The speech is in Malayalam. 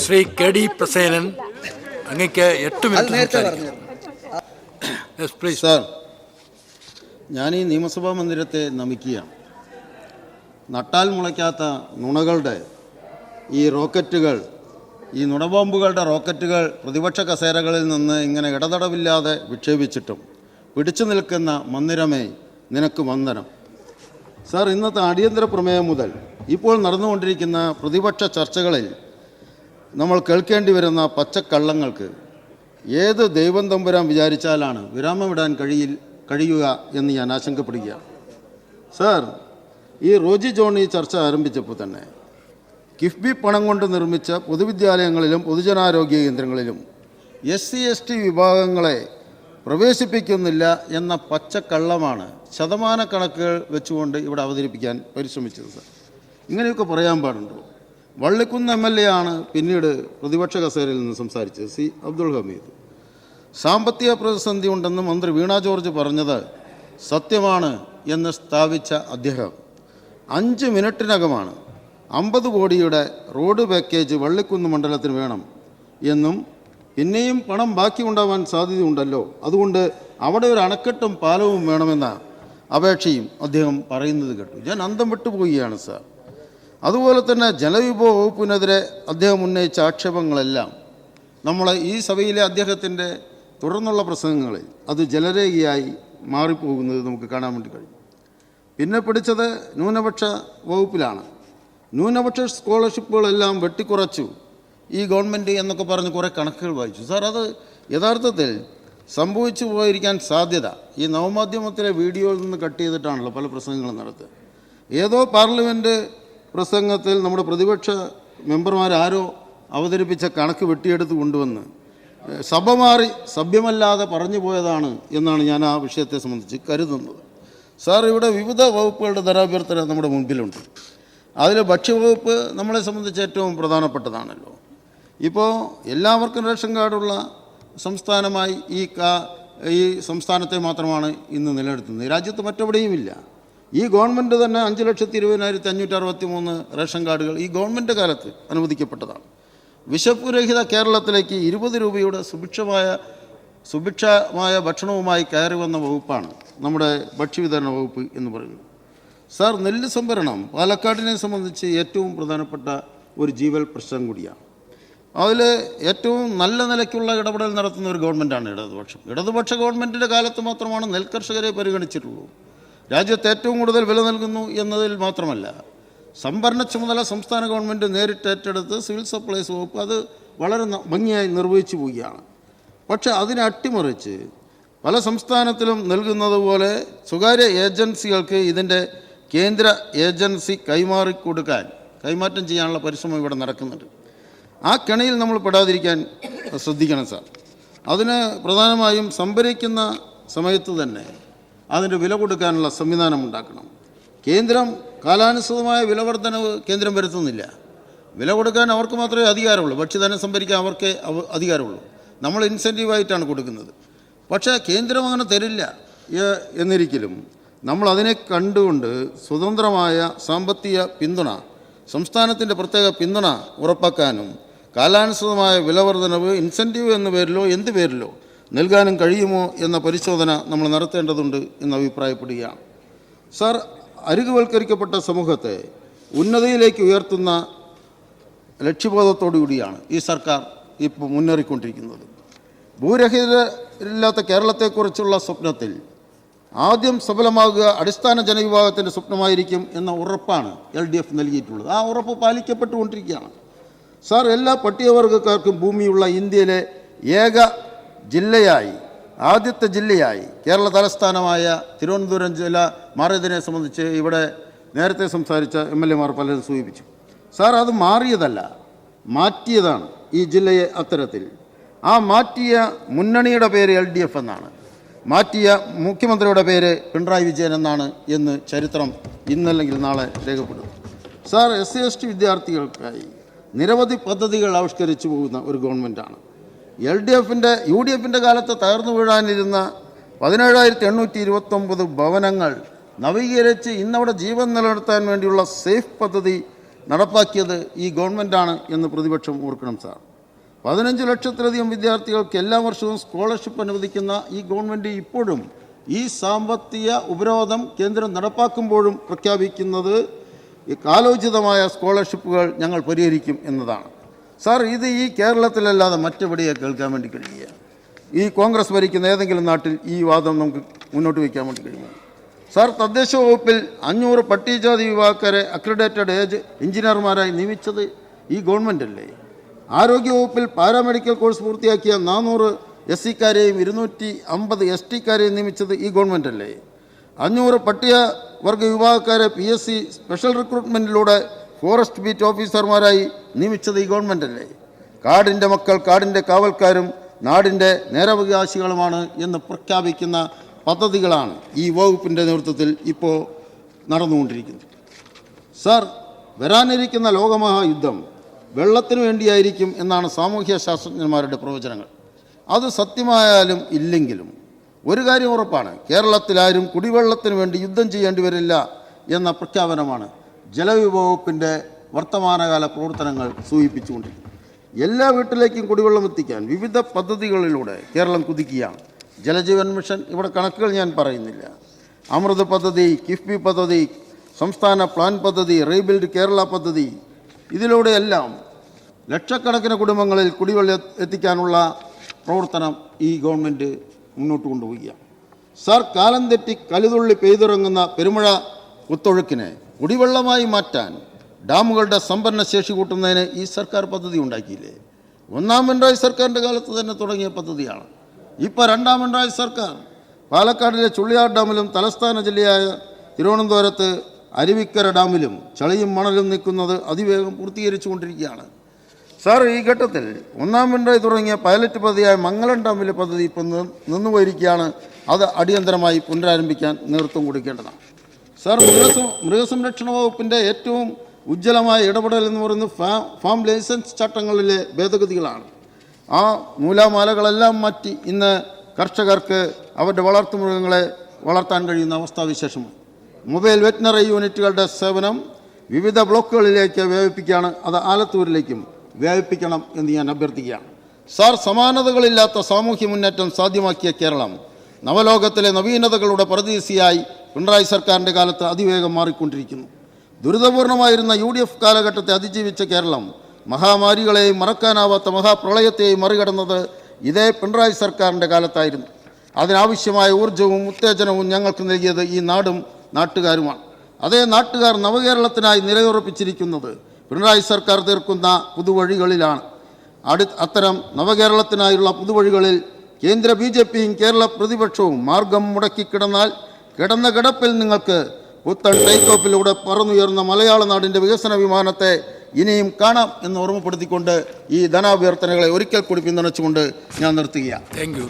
ശ്രീ കെ ഡി പ്രസേനൻ, അങ്ങക്ക് 8 മിനിറ്റ്. സാർ, ഞാൻ ഈ നിയമസഭാ മന്ദിരത്തെ നമിക്കുകയാണ്. നട്ടാൽ മുളയ്ക്കാത്ത നുണകളുടെ ഈ റോക്കറ്റുകൾ, ഈ നുണബോംബുകളുടെ റോക്കറ്റുകൾ പ്രതിപക്ഷ കസേരകളിൽ നിന്ന് ഇങ്ങനെ ഇടതടവില്ലാതെ വിക്ഷേപിച്ചിട്ടും പിടിച്ചു നിൽക്കുന്ന മന്ദിരമേ നിനക്ക് വന്ദനം. സാർ, ഇന്നത്തെ അടിയന്തര പ്രമേയം മുതൽ ഇപ്പോൾ നടന്നുകൊണ്ടിരിക്കുന്ന പ്രതിപക്ഷ ചർച്ചകളിൽ നമ്മൾ കേൾക്കേണ്ടി വരുന്ന പച്ചക്കള്ളങ്ങൾക്ക് ഏത് ദൈവം തമ്പുരാൻ വിചാരിച്ചാലാണ് വിരാമമിടാൻ കഴിയുക എന്ന് ഞാൻ ആശങ്കപ്പെടുകയാണ്. സാർ, ഈ റോജി ജോൺ ഈ ചർച്ച ആരംഭിച്ചപ്പോൾ തന്നെ കിഫ്ബി പണം കൊണ്ട് നിർമ്മിച്ച പൊതുവിദ്യാലയങ്ങളിലും പൊതുജനാരോഗ്യ കേന്ദ്രങ്ങളിലും SC/ST വിഭാഗങ്ങളെ പ്രവേശിപ്പിക്കുന്നില്ല എന്ന പച്ചക്കള്ളമാണ് ശതമാനക്കണക്കുകൾ വെച്ചുകൊണ്ട് ഇവിടെ അവതരിപ്പിക്കാൻ പരിശ്രമിച്ചത്. സാർ, ഇങ്ങനെയൊക്കെ പറയാൻ പാടുണ്ടോ? വള്ളിക്കുന്ന് MLA ആണ് പിന്നീട് പ്രതിപക്ഷ കസേരയിൽ നിന്ന് സംസാരിച്ചത്, സി അബ്ദുൾ ഹമീദ്. സാമ്പത്തിക പ്രതിസന്ധി ഉണ്ടെന്ന് മന്ത്രി വീണ ജോർജ് പറഞ്ഞത് സത്യമാണ് എന്ന് സ്ഥാപിച്ച അദ്ദേഹം 5 മിനിറ്റിനകമാണ് 50 കോടിയുടെ റോഡ് പാക്കേജ് വള്ളിക്കുന്ന് മണ്ഡലത്തിന് വേണം എന്നും പിന്നെയും പണം ബാക്കി ഉണ്ടാവാൻ സാധ്യതയുണ്ടല്ലോ, അതുകൊണ്ട് അവിടെ ഒരു അണക്കെട്ടും പാലവും വേണമെന്ന അപേക്ഷയും അദ്ദേഹം പറയുന്നത് കേട്ടു. ഞാൻ അന്തം വിട്ടുപോവുകയാണ് സാർ. അതുപോലെ തന്നെ ജലവിഭവ വകുപ്പിനെതിരെ അദ്ദേഹം ഉന്നയിച്ച ആക്ഷേപങ്ങളെല്ലാം നമ്മൾ ഈ സഭയിലെ അദ്ദേഹത്തിൻ്റെ തുടർന്നുള്ള പ്രസംഗങ്ങളിൽ അത് ജലരേഖയായി മാറിപ്പോകുന്നത് നമുക്ക് കാണാൻ വേണ്ടി കഴിയും. പിന്നെ പിടിച്ചത് ന്യൂനപക്ഷ വകുപ്പിലാണ്. ന്യൂനപക്ഷ സ്കോളർഷിപ്പുകളെല്ലാം വെട്ടിക്കുറച്ചു ഈ ഗവൺമെൻറ് എന്നൊക്കെ പറഞ്ഞ് കുറേ കണക്കുകൾ വായിച്ചു. സാർ, അത് യഥാർത്ഥത്തിൽ സംഭവിച്ചു പോയിരിക്കാൻ സാധ്യത ഈ നവമാധ്യമത്തിലെ വീഡിയോയിൽ നിന്ന് കട്ട് ചെയ്തിട്ടാണല്ലോ പല പ്രസംഗങ്ങളും നടത്തുക. ഏതോ പാർലമെൻറ്റ് പ്രസംഗത്തിൽ നമ്മുടെ പ്രതിപക്ഷ മെമ്പർമാരാരോ അവതരിപ്പിച്ച കണക്ക് വെട്ടിയെടുത്ത് കൊണ്ടുവന്ന് സഭ മാറി സഭ്യമല്ലാതെ പറഞ്ഞു പോയതാണ് എന്നാണ് ഞാൻ ആ വിഷയത്തെ സംബന്ധിച്ച് കരുതുന്നത്. സാർ, ഇവിടെ വിവിധ വകുപ്പുകളുടെ ധനാഭ്യർത്ഥന നമ്മുടെ മുൻപിലുണ്ട്. അതിൽ ഭക്ഷ്യവകുപ്പ് നമ്മളെ സംബന്ധിച്ച് ഏറ്റവും പ്രധാനപ്പെട്ടതാണല്ലോ. ഇപ്പോൾ എല്ലാവർക്കും റേഷൻ കാർഡുള്ള സംസ്ഥാനമായി ഈ സംസ്ഥാനത്തെ മാത്രമാണ് ഇന്ന് നിലനിർത്തുന്നത്. രാജ്യത്ത് മറ്റെവിടെയുമില്ല. ഈ ഗവൺമെൻറ് തന്നെ 5,20,563 റേഷൻ കാർഡുകൾ ഈ ഗവൺമെൻറ് കാലത്ത് അനുവദിക്കപ്പെട്ടതാണ്. വിശപ്പുരഹിത കേരളത്തിലേക്ക് 20 രൂപയുടെ സുഭിക്ഷമായ ഭക്ഷണവുമായി കയറി വന്ന വകുപ്പാണ് നമ്മുടെ ഭക്ഷ്യവിതരണ വകുപ്പ് എന്ന് പറയുന്നത്. സാർ, നെല്ല് സംഭരണം പാലക്കാടിനെ സംബന്ധിച്ച് ഏറ്റവും പ്രധാനപ്പെട്ട ഒരു ജീവൽ പ്രശ്നം കൂടിയാണ്. അതിൽ ഏറ്റവും നല്ല നിലയ്ക്കുള്ള ഇടപെടൽ നടത്തുന്ന ഒരു ഗവൺമെൻറ്റാണ് ഇടതുപക്ഷ ഗവൺമെൻറ്റിൻ്റെ കാലത്ത് മാത്രമാണ് നെൽകർഷകരെ പരിഗണിച്ചിട്ടുള്ളൂ. രാജ്യത്ത് ഏറ്റവും കൂടുതൽ വില നൽകുന്നു എന്നതിൽ മാത്രമല്ല, സംഭരണ ചുമതല സംസ്ഥാന ഗവൺമെൻറ് നേരിട്ട് ഏറ്റെടുത്ത് സിവിൽ സപ്ലൈസ് വകുപ്പ് അത് വളരെ ഭംഗിയായി നിർവഹിച്ചു പോവുകയാണ്. പക്ഷേ അതിനെ അട്ടിമറിച്ച് പല സംസ്ഥാനത്തിലും നൽകുന്നത് പോലെ സ്വകാര്യ ഏജൻസികൾക്ക് ഇതിൻ്റെ കേന്ദ്ര ഏജൻസി കൈമാറ്റം ചെയ്യാനുള്ള പരിശ്രമം ഇവിടെ നടക്കുന്നുണ്ട്. ആ കെണിയിൽ നമ്മൾ പെടാതിരിക്കാൻ ശ്രദ്ധിക്കണം സാർ. അതിന് പ്രധാനമായും സംഭരിക്കുന്ന സമയത്ത് തന്നെ അതിൻ്റെ വില കൊടുക്കാനുള്ള സംവിധാനം ഉണ്ടാക്കണം. കേന്ദ്രം കാലാനുസൃതമായ വില വർധനവ് കേന്ദ്രം വരുത്തുന്നില്ല. വില കൊടുക്കാൻ അവർക്ക് മാത്രമേ അധികാരമുള്ളൂ, ഭക്ഷ്യധാന്യം സംഭരിക്കാൻ അവർക്ക് അധികാരമുള്ളൂ. നമ്മൾ ഇൻസെൻറ്റീവായിട്ടാണ് കൊടുക്കുന്നത്. പക്ഷേ കേന്ദ്രം അങ്ങനെ തരില്ല എന്നിരിക്കലും നമ്മൾ അതിനെ കണ്ടുകൊണ്ട് സ്വതന്ത്രമായ സാമ്പത്തിക പിന്തുണ, സംസ്ഥാനത്തിൻ്റെ പ്രത്യേക പിന്തുണ ഉറപ്പാക്കാനും കാലാനുസൃതമായ വില വർധനവ് ഇൻസെൻറ്റീവ് എന്ന പേരിലോ എന്ത് പേരിലോ നൽകാനും കഴിയുമോ എന്ന പരിശോധന നമ്മൾ നടത്തേണ്ടതുണ്ട് എന്ന് അഭിപ്രായപ്പെടുകയാണ്. സാർ, അരികുവൽക്കരിക്കപ്പെട്ട സമൂഹത്തെ ഉന്നതിയിലേക്ക് ഉയർത്തുന്ന ലക്ഷ്യബോധത്തോടു കൂടിയാണ് ഈ സർക്കാർ ഇപ്പോൾ മുന്നേറിക്കൊണ്ടിരിക്കുന്നത്. ഭൂരഹിതരില്ലാത്ത കേരളത്തെക്കുറിച്ചുള്ള സ്വപ്നത്തിൽ ആദ്യം സഫലമാകുക അടിസ്ഥാന ജനവിഭാഗത്തിൻ്റെ സ്വപ്നമായിരിക്കും എന്ന ഉറപ്പാണ് LDF നൽകിയിട്ടുള്ളത്. ആ ഉറപ്പ് പാലിക്കപ്പെട്ടുകൊണ്ടിരിക്കുകയാണ്. സാർ, എല്ലാ പട്ടികവർഗക്കാർക്കും ഭൂമിയുള്ള ഇന്ത്യയിലെ ഏക ജില്ലയായി, ആദ്യത്തെ ജില്ലയായി കേരള തലസ്ഥാനമായ തിരുവനന്തപുരം ജില്ല മാറിയതിനെ സംബന്ധിച്ച് ഇവിടെ നേരത്തെ സംസാരിച്ച MLA പലരും സൂചിപ്പിച്ചു. സാർ, അത് മാറിയതല്ല, മാറ്റിയതാണ് ഈ ജില്ലയെ അത്തരത്തിൽ. ആ മാറ്റിയ മുന്നണിയുടെ പേര് LDF എന്നാണ്, മാറ്റിയ മുഖ്യമന്ത്രിയുടെ പേര് പിണറായി വിജയൻ എന്നാണ് എന്ന് ചരിത്രം ഇന്നല്ലെങ്കിൽ നാളെ രേഖപ്പെടും. സാർ, SC/ST വിദ്യാർത്ഥികൾക്കായി നിരവധി പദ്ധതികൾ ആവിഷ്കരിച്ചു പോകുന്ന ഒരു ഗവൺമെൻറ്റാണ്. UDF-ൻ്റെ കാലത്ത് തകർന്നു വീഴാനിരുന്ന 17,829 ഭവനങ്ങൾ നവീകരിച്ച് ഇന്നവിടെ ജീവൻ നിലനിർത്താൻ വേണ്ടിയുള്ള സേഫ് പദ്ധതി നടപ്പാക്കിയത് ഈ ഗവൺമെൻറ്റാണ് എന്ന് പ്രതിപക്ഷം ഓർക്കണം സാർ. 15 ലക്ഷത്തിലധികം വിദ്യാർത്ഥികൾക്ക് എല്ലാ വർഷവും സ്കോളർഷിപ്പ് അനുവദിക്കുന്ന ഈ ഗവൺമെൻറ് ഇപ്പോഴും ഈ സാമ്പത്തിക ഉപരോധം കേന്ദ്രം നടപ്പാക്കുമ്പോഴും പ്രഖ്യാപിക്കുന്നത് ഈ കാലോചിതമായ സ്കോളർഷിപ്പുകൾ ഞങ്ങൾ പരിഹരിക്കും എന്നതാണ്. സാർ, ഇത് ഈ കേരളത്തിലല്ലാതെ മറ്റെവിടെയെ കേൾക്കാൻ വേണ്ടി കഴിയുക? ഈ കോൺഗ്രസ് ഭരിക്കുന്ന ഏതെങ്കിലും നാട്ടിൽ ഈ വാദം നമുക്ക് മുന്നോട്ട് വയ്ക്കാൻ വേണ്ടി കഴിയുമോ? സാർ, തദ്ദേശ വകുപ്പിൽ 500 പട്ടികജാതി വിഭാഗക്കാരെ അക്രഡിറ്റഡ് ഏജ് എഞ്ചിനീയർമാരായി നിയമിച്ചത് ഈ ഗവൺമെൻറ്റല്ലേ? ആരോഗ്യവകുപ്പിൽ പാരാമെഡിക്കൽ കോഴ്സ് പൂർത്തിയാക്കിയ 400 SC-ക്കാരെയും 250 ST-ക്കാരെയും നിയമിച്ചത് ഈ ഗവൺമെൻറ്റല്ലേ? 500 പട്ടികവർഗ വിഭാഗക്കാരെ PSC സ്പെഷ്യൽ റിക്രൂട്ട്മെൻറ്റിലൂടെ ഫോറസ്റ്റ് ബീറ്റ് ഓഫീസർമാരായി നിയമിച്ചത് ഈ ഗവൺമെൻറ്റല്ലേ? കാടിൻ്റെ മക്കൾ കാടിൻ്റെ കാവൽക്കാരും നാടിൻ്റെ നേരവകാശികളുമാണ് എന്ന് പ്രഖ്യാപിക്കുന്ന പദ്ധതികളാണ് ഈ വകുപ്പിൻ്റെ നേതൃത്വത്തിൽ ഇപ്പോൾ നടന്നുകൊണ്ടിരിക്കുന്നത്. സാർ, വരാനിരിക്കുന്ന ലോകമഹായുദ്ധം വെള്ളത്തിനു വേണ്ടിയായിരിക്കും എന്നാണ് സാമൂഹ്യ ശാസ്ത്രജ്ഞന്മാരുടെ പ്രവചനങ്ങൾ. അത് സത്യമായാലും ഇല്ലെങ്കിലും ഒരു കാര്യം ഉറപ്പാണ്, കേരളത്തിലാരും കുടിവെള്ളത്തിന് വേണ്ടി യുദ്ധം ചെയ്യേണ്ടി വരില്ല എന്ന പ്രഖ്യാപനമാണ് ജലവിഭവ വകുപ്പിൻ്റെ വർത്തമാനകാല പ്രവർത്തനങ്ങൾ സൂചിപ്പിച്ചുകൊണ്ടിരിക്കുന്നത്. എല്ലാ വീട്ടിലേക്കും കുടിവെള്ളം എത്തിക്കാൻ വിവിധ പദ്ധതികളിലൂടെ കേരളം കുതിക്കുകയാണ്. ജലജീവൻ മിഷൻ, ഇവിടെ കണക്കുകൾ ഞാൻ പറയുന്നില്ല, അമൃത് പദ്ധതി, കിഫ്ബി പദ്ധതി, സംസ്ഥാന പ്ലാൻ പദ്ധതി, റീബിൽഡ് കേരള പദ്ധതി, ഇതിലൂടെയെല്ലാം ലക്ഷക്കണക്കിന് കുടുംബങ്ങളിൽ കുടിവെള്ളം എത്തിക്കാനുള്ള പ്രവർത്തനം ഈ ഗവൺമെൻറ് മുന്നോട്ട് കൊണ്ടുപോവുകയാണ്. സാർ, കാലം തെറ്റി കലുതുള്ളി പെയ്തിറങ്ങുന്ന പെരുമഴ കുത്തൊഴുക്കിനെ കുടിവെള്ളമായി മാറ്റാൻ ഡാമുകളുടെ സംഭരണ ശേഷി കൂട്ടുന്നതിന് ഈ സർക്കാർ പദ്ധതി ഉണ്ടാക്കിയില്ലേ? ഒന്നാം പിണറായി സർക്കാരിൻ്റെ കാലത്ത് തന്നെ തുടങ്ങിയ പദ്ധതിയാണ്. ഇപ്പോൾ രണ്ടാം പിണറായി സർക്കാർ പാലക്കാടിലെ ചുള്ളിയാർ ഡാമിലും തലസ്ഥാന ജില്ലയായ തിരുവനന്തപുരത്ത് അരുവിക്കര ഡാമിലും ചളിയും മണലും നീക്കുന്നത് അതിവേഗം പൂർത്തീകരിച്ചു കൊണ്ടിരിക്കുകയാണ്. സാർ, ഈ ഘട്ടത്തിൽ ഒന്നാം പിണറായി തുടങ്ങിയ പൈലറ്റ് പദ്ധതിയായ മംഗലം ഡാമിലെ പദ്ധതി ഇപ്പം നിന്നുപോയിരിക്കുകയാണ്. അത് അടിയന്തരമായി പുനരാരംഭിക്കാൻ നേതൃത്വം കൊടുക്കേണ്ടതാണ്. സാർ, മൃഗസംരക്ഷണ വകുപ്പിൻ്റെ ഏറ്റവും ഉജ്ജ്വലമായ ഇടപെടൽ എന്ന് പറയുന്നത് ഫാം ലൈസൻസ് ചട്ടങ്ങളിലെ ഭേദഗതികളാണ്. ആ നൂലാമാലകളെല്ലാം മാറ്റി ഇന്ന് കർഷകർക്ക് അവരുടെ വളർത്തുമൃഗങ്ങളെ വളർത്താൻ കഴിയുന്ന അവസ്ഥാവിശേഷമാണ്. മൊബൈൽ വെറ്റിനറി യൂണിറ്റുകളുടെ സേവനം വിവിധ ബ്ലോക്കുകളിലേക്ക് വ്യാപിപ്പിക്കുകയാണ്. അത് ആലത്തൂരിലേക്കും വ്യാപിപ്പിക്കണം എന്ന് ഞാൻ അഭ്യർത്ഥിക്കുകയാണ്. സാർ, സമാനതകളില്ലാത്ത സാമൂഹ്യ മുന്നേറ്റം സാധ്യമാക്കിയ കേരളം നവലോകത്തിലെ നവീനതകളുടെ പരദീസിയായി പിണറായി സർക്കാരിൻ്റെ കാലത്ത് അതിവേഗം മാറിക്കൊണ്ടിരിക്കുന്നു. ദുരിതപൂർണമായിരുന്ന UDF കാലഘട്ടത്തെ അതിജീവിച്ച കേരളം മഹാമാരികളെയും മറക്കാനാവാത്ത മഹാപ്രളയത്തെയും മറികടന്നത് ഇതേ പിണറായി സർക്കാരിൻ്റെ കാലത്തായിരുന്നു. അതിനാവശ്യമായ ഊർജ്ജവും ഉത്തേജനവും ഞങ്ങൾക്ക് നൽകിയത് ഈ നാടും നാട്ടുകാരുമാണ്. അതേ നാട്ടുകാർ നവകേരളത്തിനായി നിലയുറപ്പിച്ചിരിക്കുന്നത് പിണറായി സർക്കാർ തീർക്കുന്ന പുതുവഴികളിലാണ്. അത്തരം നവകേരളത്തിനായുള്ള പുതുവഴികളിൽ കേന്ദ്ര BJPയും കേരള പ്രതിപക്ഷവും മാർഗം മുടക്കിക്കിടന്നാൽ കിടന്ന കിടപ്പിൽ നിങ്ങൾക്ക് പുത്തൻ ടേക്ക് ഓഫിലൂടെ പറന്നുയർന്ന മലയാള നാടിൻ്റെ വികസന വിമാനത്തെ ഇനിയും കാണാം എന്ന് ഓർമ്മപ്പെടുത്തിക്കൊണ്ട് ഈ ധനാഭ്യർത്ഥനകളെ ഒരിക്കൽ കൂടി പിന്തുണച്ചുകൊണ്ട് ഞാൻ നിർത്തുകയാണ്. Thank you.